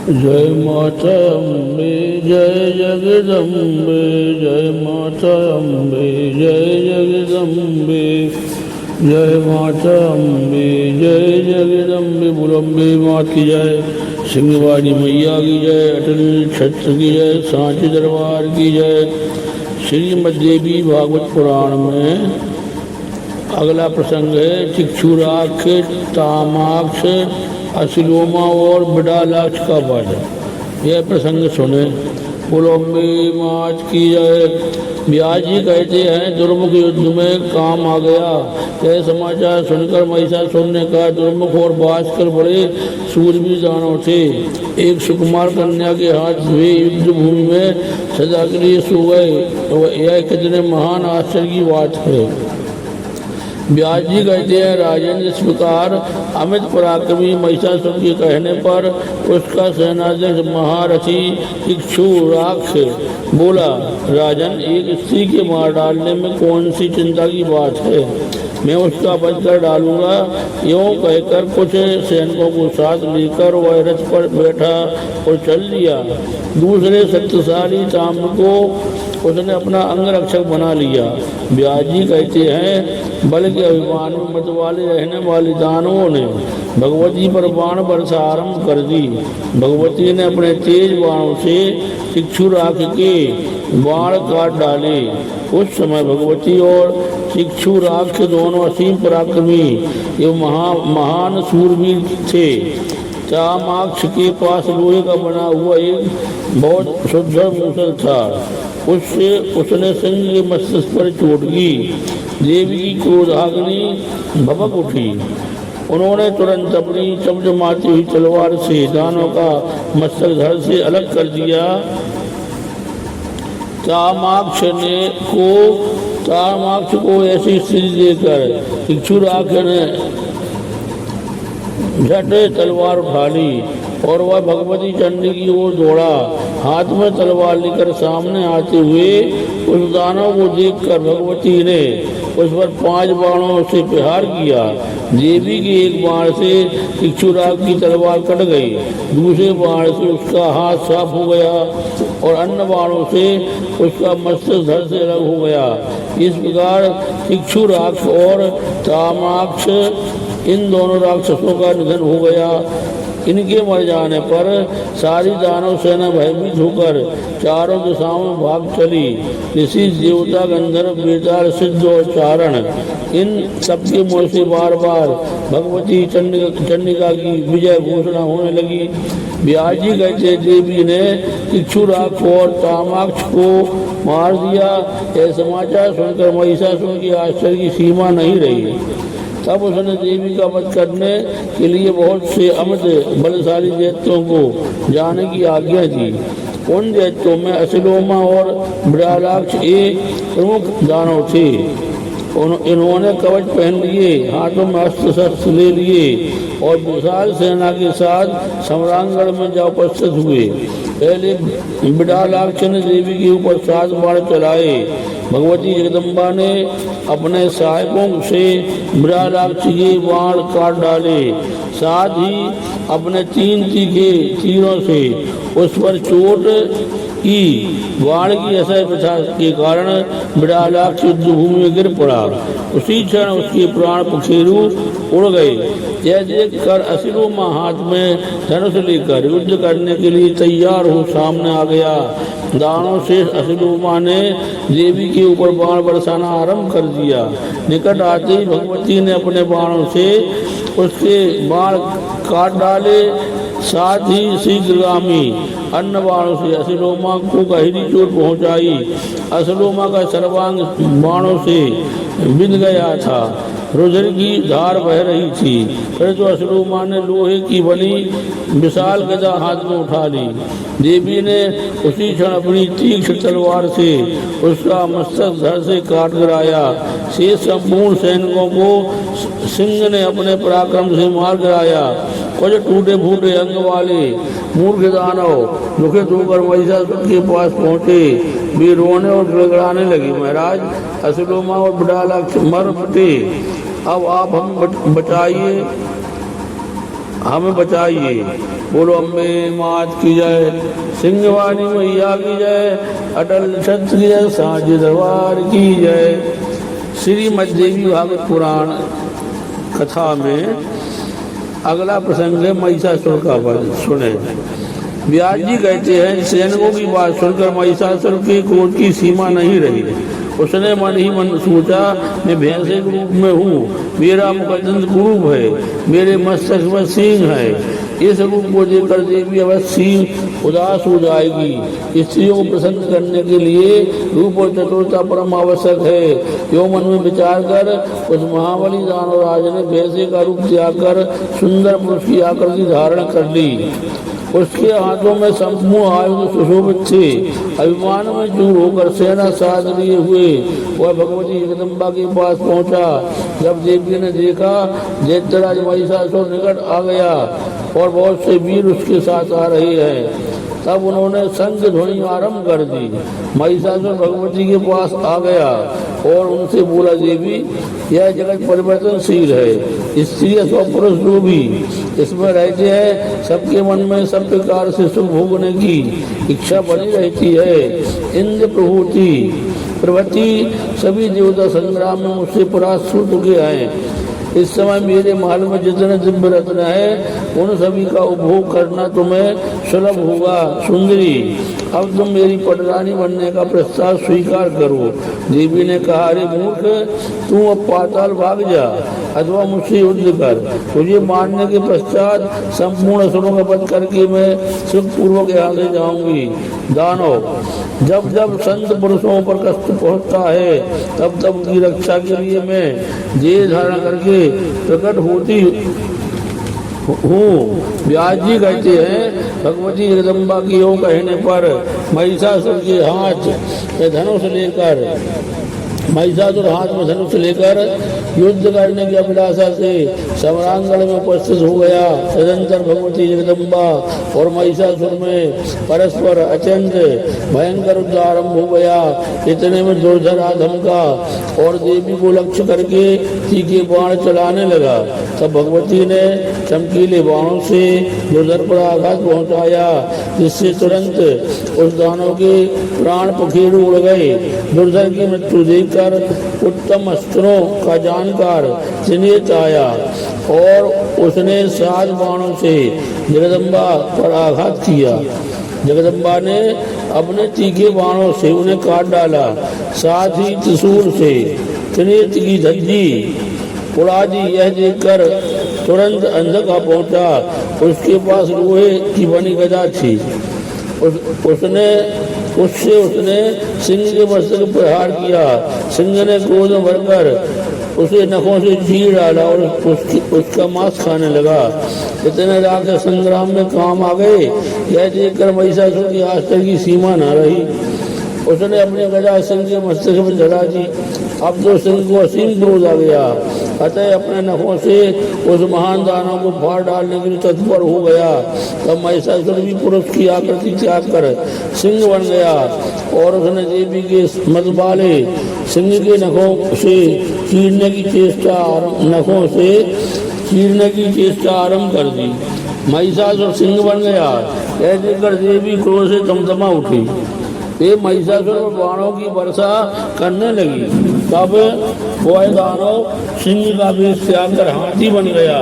जय माता अम्बे जय जगदम्बे, जय माता अम्बे जय जगदम्बे, जय माता अम्बे जय जगदम्बे। बुलम्बे मात की जय, सिंहवाड़ी मैया की जय, अटल छत्र की जय, सांची दरबार की जय। श्रीमद् देवी भागवत पुराण में अगला प्रसंग है चिक्षुराक्ष, तामाक्ष, असिलोमा और बिडालाक्ष का वध। यह प्रसंग सुने। पुलम्बे मात की जय। व्यास जी कहते हैं, दुर्मुख युद्ध में काम आ गया। यह समाचार सुनकर महिषासुर ने कहा, दुर्मुख और भास्कर बड़े सूरवीर दानव थे। एक सुकुमार कन्या के हाथ वे युद्ध भूमि में सदा के लिए सो गए। तो यह कितने महान आश्चर्य की बात है। व्यास जी कहते हैं, राजन इस प्रकार अमित पराक्रमी महिषासुर के कहने पर उसका सेनाध्यक्ष महारथी इक्षुराक्ष बोला, राजन एक स्त्री के मार डालने में कौन सी चिंता की बात है, मैं उसका वध कर डालूंगा। यूँ कहकर कुछ सैनिकों को साथ लेकर वह रथ पर बैठा और चल दिया। दूसरे शक्तिशाली ताम्र को उसने अपना अंगरक्षक बना लिया। व्यास जी कहते हैं, बल के अभिमान में मत वाले रहने वाले दानवों ने भगवती पर बाण वर्षा आरंभ कर दी। भगवती ने अपने तेज बाणों से इक्षुराक्ष के बाण काट डाले। उस समय भगवती और इक्षुराक्ष दोनों असीम पराक्रमी एवं महान सूरवीर थे। तामाक्ष के पास लोहे का बना हुआ एक बहुत सुदृढ़ मूसल था। उसने सिंह के मस्तिष्क पर चोट की। देवी की क्रोधाग्नि भभक उठी। उन्होंने तुरंत अपनी चमचमाती हुई तलवार से दानव का मस्तक धड़ से अलग कर दिया। तामाक्ष को ऐसी स्थिति देकर इक्षुराक्ष ने झट तलवार उठा ली और वह भगवती चंडी की ओर दौड़ा। हाथ में तलवार लेकर सामने आते हुए उस दानव को देखकर भगवती ने उस पर 5 बाणों से प्रहार किया। देवी के एक बाण से इक्षुराक्ष की तलवार कट गई, दूसरे बाण से उसका हाथ साफ हो गया और अन्य बाणों से उसका मस्तक धड़ से अलग हो गया। इस प्रकार इक्षुराक्ष और तामाक्ष इन दोनों राक्षसों का निधन हो गया। इनके मर जाने पर सारी दानव सेना भयभीत होकर चारों दिशाओं में भाग चली। ऋषि, देवता, गंधर्व, बेताल, सिद्ध और चारण इन सबके मुँह से बार बार भगवती चंडिका की विजय घोषणा होने लगी। व्यास जी कहते, देवी ने इक्षुराक्ष और तामाक्ष को मार दिया। यह समाचार सुनकर महिषासुर की आश्चर्य की सीमा नहीं रही। तब उसने देवी का वध करने के लिए बहुत से अमित बलशाली दैत्यों को जाने की आज्ञा दी। उन दैत्यों में असिलोमा और बिडालाक्ष एक प्रमुख दानव थे। इन्होंने कवच पहन लिए, हाथों में अस्त्र शस्त्र ले लिए और विशाल सेना के साथ सम्रांगण में जा उपस्थित हुए। पहले बिडालाक्ष ने देवी के ऊपर 7 बाण चलाए। भगवती जगदम्बा ने अपने सहायकों से बिडालाक्ष के बाण काट डाले। साथ ही अपने 3 तीखे तीरों से उस पर चोट की। बाण की असह प्रथा के कारण बिडालाक्ष युद्ध भूमि में गिर पड़ा। उसी क्षण उसके प्राण पखेरु उड़ गए। यह देख कर असिलोमा हाथ में धनुष लेकर युद्ध करने के लिए तैयार हो सामने आ गया। दानों से असिलोमा ने देवी के ऊपर बाण बरसाना आरंभ कर दिया। निकट आते ही भगवती ने अपने बाणों से उसके बाण काट डाले। साथ ही शीघ्रगामी अन्य बाणों से असिलोमा को गहरी चोट पहुंचाई। असिलोमा का सर्वांग बाणों से बिंध गया था। रुधिर की धार बह रही थी। फिर तो असिलोमा ने लोहे की बनी विशाल गदा हाथ में उठा ली। देवी ने उसी क्षण अपनी तीक्ष्ण तलवार से उसका मस्तक धड़ से काट गिराया। शेष संपूर्ण सैनिकों को सिंह ने अपने पराक्रम से मार गिराया। कुछ टूटे फूटे अंग वाले मूर्ख दानव दुखित होकर महिषासुर के पास पहुंचे। वे रोने और गिड़गिड़ाने लगे, महाराज असिलोमा और बिडालाक्ष मर मिटे, अब आप हम बचाइए। हमें बचाइए। बोलो अम्बे मात की जय, सिंहवाणी मैया की जय, अटल क्षत्रिय साज दरबार की जय। श्रीमद्देवी भागवत पुराण कथा में अगला प्रसंग है महिषासुर का वध। सुने। व्यास जी कहते हैं, सैनिकों की बात सुनकर महिषासुर के क्रोध की सीमा नहीं रही। उसने मन ही मन सोचा, मैं भैंसे के रूप में हूँ, मेरा मुखदंत कुरूप है, मेरे मस्तक में सींग है। इस रूप को देखकर देवी अवश्य उदास हो जाएगी। स्त्रियों को प्रसन्न करने के लिए रूप और चतुरता परम आवश्यक है। यो मन में विचार कर उस महाबली दानवराज ने भैंसे का रूप त्याग कर सुंदर पुरुष की आकृति धारण कर ली। उसके हाथों में संपूर्ण आयुध सुशोभित थे। अभिमान में चूर होकर सेना साथ लिए हुए वह भगवती जगदम्बा के पास पहुंचा। जब देवी ने देखा दैत्यराज महिषासुर निकट आ गया और बहुत से वीर उसके साथ आ रहे हैं, तब उन्होंने शंख ध्वनि आरंभ कर दी। महिषासुर भगवती के पास आ गया और उनसे बोला, देवी यह जगत परिवर्तनशील है। स्त्री अथवा पुरुष जो भी इसमें रहते हैं, सबके मन में सब प्रकार से सुख भोगने की इच्छा बनी रहती है। इंद्र प्रभृति सभी देवता संग्राम में मुझसे परास्त हो चुके हैं। इस समय मेरे महल में जितने दिव्य रत्न है उन सभी का उपभोग करना तुम्हें सुलभ होगा। सुंदरी, अब तुम मेरी पटरानी बनने का प्रस्ताव स्वीकार करो। देवी ने कहा, अरे मूर्ख, तू अब पाताल भाग जा अथवा मुझसे युद्ध कर। तुझे मारने के पश्चात संपूर्ण असुरों का वध करके मैं सुखपूर्वक यहाँ से जाऊंगी। दानव, जब जब संत पुरुषों पर कष्ट पहुँचता है तब तब उनकी रक्षा के लिए मैं देह धारण करके प्रकट होती हूँ। व्यास जी कहते हैं, भगवती जगदम्बा की ओर कहने पर महिषासुर के हाथ में धनुष लेकर युद्ध करने की अभिलाषा से सम्रांगण में उपस्थित हो गया। तदंतर भगवती जगदम्बा और महिषासुर में परस्पर अत्यंत भयंकर युद्ध आरंभ हो गया। इतने में दुर्धर धमका और देवी को लक्ष्य करके तीखे बाण चलाने लगा। तब भगवती ने चमकीले बाणों से दुर्धर पर आघात पहुंचाया, जिससे तुरंत उस दानव के प्राण पखेरु उड़ गए। दुर्धर की मृत्यु देखकर उत्तम अस्त्रों का जानकार त्रिनेत्र आया और उसने 7 बाणों से जगदम्बा पर आघात किया। जगदम्बा ने अपने तीखे बाणों से उन्हें काट डाला। साथ ही त्रिशूल से त्रिनेत्र की धज्जी उड़ा दी। यह देखकर तुरंत अंधका पहुंचा। उसके पास लोहे की बनी गदा थी। उसने सिंह के मस्तक पर प्रहार किया। सिंह ने क्रोध में भरकर उसे नखों से चीर डाला और उसका मांस खाने लगा। इतने राक्षस संग्राम में काम आ गए। यह देखकर महिषासुर की आस्था की सीमा न रही। उसने अपने गदा सिंह के मस्तक पर चढ़ा दी। अब तो सिंह को असीम क्रोध आ गया, अतः अपने नखों से उस महान दानव को फाड़ डालने के लिए तत्पर हो गया। तब महिषासुर भी पुरुष की आकृति त्याग कर सिंह बन गया और उसने देवी के मत वाले सिंह के नखों से चीरने की चेष्टा आरंभ कर दी। महिषासुर सिंह बन गया। यह देखकर देवी क्रोध से तमतमा उठी। ये महिषासुर पर बाणों की वर्षा करने लगी। तब वह दानव सिंह का वेश त्याग कर हाथी बन गया।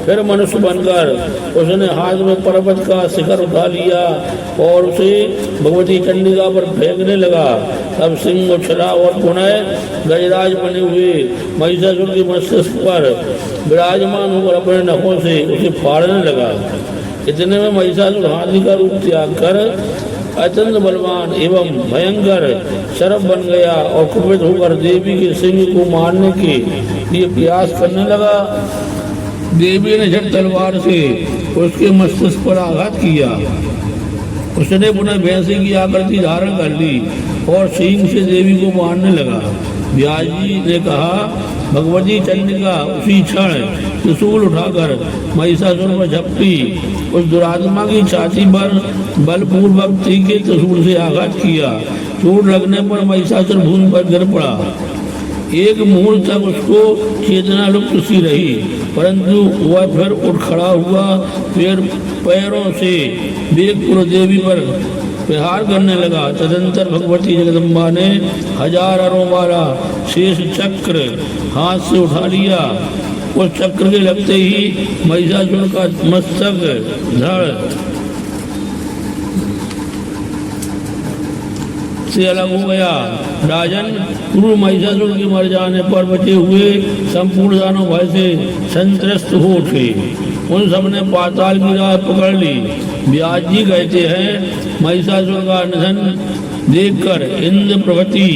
फिर मनुष्य बनकर उसने हाथ में पर्वत का शिखर उठा लिया और उसे भगवती चंडिका पर फेंकने लगा। तब सिंह उछला और पुनः गजराज बने हुए महिषासुर के मस्तिष्क पर विराजमान होकर अपने नखों से उसे फाड़ने लगा। इतने में महिषासुर हाथी का रूप त्याग कर अत्यंत बलवान एवं भयंकर सर्प बन गया और कुपित होकर देवी के सिंह को मारने के लिए प्रयास करने लगा। देवी ने झट तलवार से उसके मस्तिष्क पर आघात किया। उसने पुनः भैंसे की आकृति धारण कर ली और सींग से देवी को मारने लगा। व्यास जी ने कहा, भगवती चंडिका उसी क्षण त्रिशूल उठाकर महिषासुर पर झपटी। उस दुरात्मा की छाती पर बलपूर्वक तीखे त्रिशूल से आघात किया। चोट लगने पर महिषासुर भूमि पर गिर पड़ा। एक मुहूर्त तक उसको चेतना लुप्त सी रही, परंतु वह फिर उठ खड़ा हुआ, फिर पैरों से वेगपुर देवी पर प्रहार करने लगा। तदंतर भगवती जगदम्बा ने 1000 अरों वाला शेष चक्र हाथ से उठा लिया। उस चक्र के लगते ही महिषासुर का मस्तक धड़ से अलग हो गया। राजन, क्रूर महिषासुर के मर जाने पर बचे हुए संपूर्ण दानव भय से संत्रस्त हो उठे। उन सबने पाताल की राह पकड़ ली। व्यास जी कहते हैं, महिषासुर का निधन देखकर इंद्र प्रभृति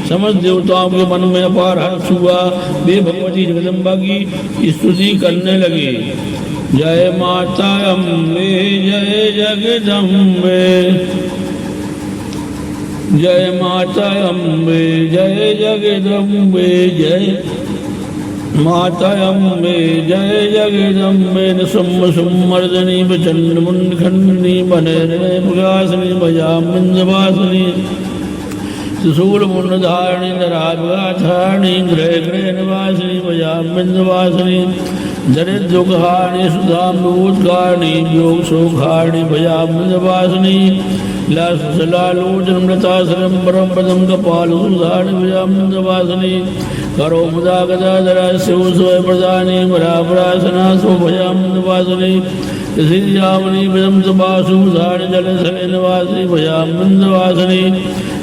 समस्त देवताओं के मन में अपार हर्ष हुआ। वे भगवती जगदम्बा की स्तुति करने लगे। जय माता अम्बे, जय जगदम्बे, जय माता अम्बे, जय जगदम्बे, जय माता अम्बे, जय जगदम्बे। निशुम्भ सुमर्दनी प्रचंड मुंड खंडनी बने प्रकाशनी भजामिंदवासिनी त्रिशूल मुंड धारणी धराधारणी ग्रह ग्रह निवासिनी भजामिंदवासिनी दरिद्र दुखहारिणी सुधामूतकारिणी योग सुखारिणी भजामिंदवासिनी लालोचनमृताश्रम परम पदम कपाल सुधारिणी भजामिंदवासिनी करो मुदा गदाधरा शिव स्वय प्रदानी बराबरासना स्वभयामिंदवासिनी श्रीजामनी पदम सुबासु धारण जल सले निवासी भयामिंदवासिनी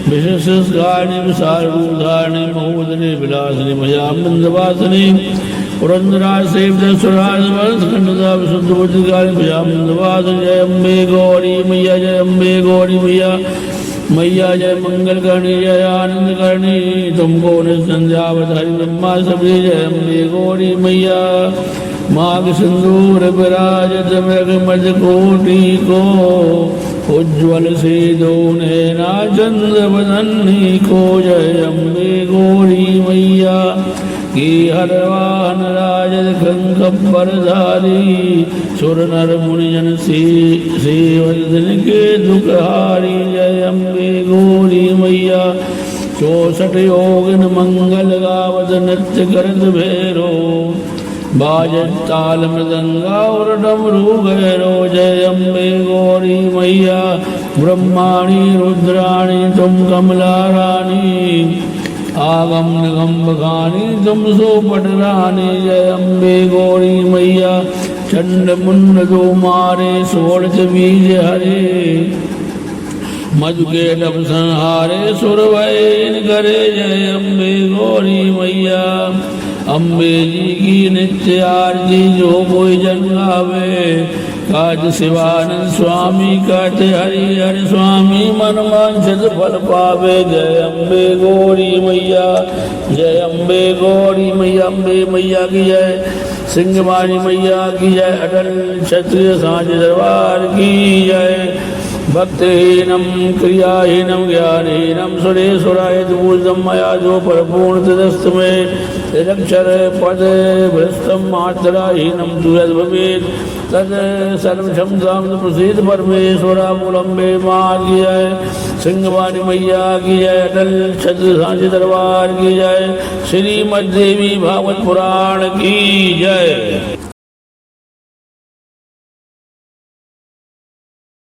विशेषकारिणी विशाल रूधारिणी महोदनी विलासिनी भयामिंदवासिनी पुरंदराज सेवित सुराज वंश खंडदा विशुद्ध बुद्धिकारिणी भयामिंदवासिनी। जय अम्बे गौरी मैया, जय अम्बे गौरी मैया, मैया जय मंगल करणी, जय आनंद करणी, तुमको निसंध्यावत हरि ब्रह्मा सभी। जय अम्बे गौरी मैया, माघ सिंदूर विराजत मृग मज कोटि को, उज्ज्वल से नैना चंद्र बदनी को। जय अम्बे गौरी मैया की हरवाहन राजद खंखबरधारी, सुर नर मुनिजन सेवदन के दुखहारी। जय अम्बे गौरी मैया, 64 योगिन मंगल गावत नृत्य करत भैरो, बाजत ताल मृदंगा और डमरू गैरो। जय अम्बे गौरी मैया, ब्रह्माणी रुद्राणी तुम कमला रानी, आगम निगम बखानी तुम सो पटरानी। जय अम्बे गौरी मैया, चंड मुंड दो मारे, सोड़ बीज हरे, मधु के डब संहारे, सुर वैन करे। जय अम्बे गौरी मैया, अम्बे जी की नित्य आरती जो कोई जन गावे, काज शिवानंद स्वामी कहते हरि हरि स्वामी, मन वांछित फल पावे। जय अम्बे गौरी मैया, जय अम्बे गौरी मैया, अम्बे मैया की जय, सिंहवाणी मैया की जय, अटल क्षत्रिय साझ दरबार की जय। भक्तिहीनम क्रियाहीनम ज्ञानहीनम सुरेश्वराय पूजम मया जो परपूर्ण तदस्त में, निरक्षर पद भ्रष्टम मात्राहीनम तु यद् भवेत् तद सर्वक्षमतां प्रसीद परमेश्वरा। मूलम्बे माँ की जय, सिंहवाणी मैया की जय, अटल छत्र सांझ दरबार की जय, श्रीमद्देवी भागवत पुराण की जय।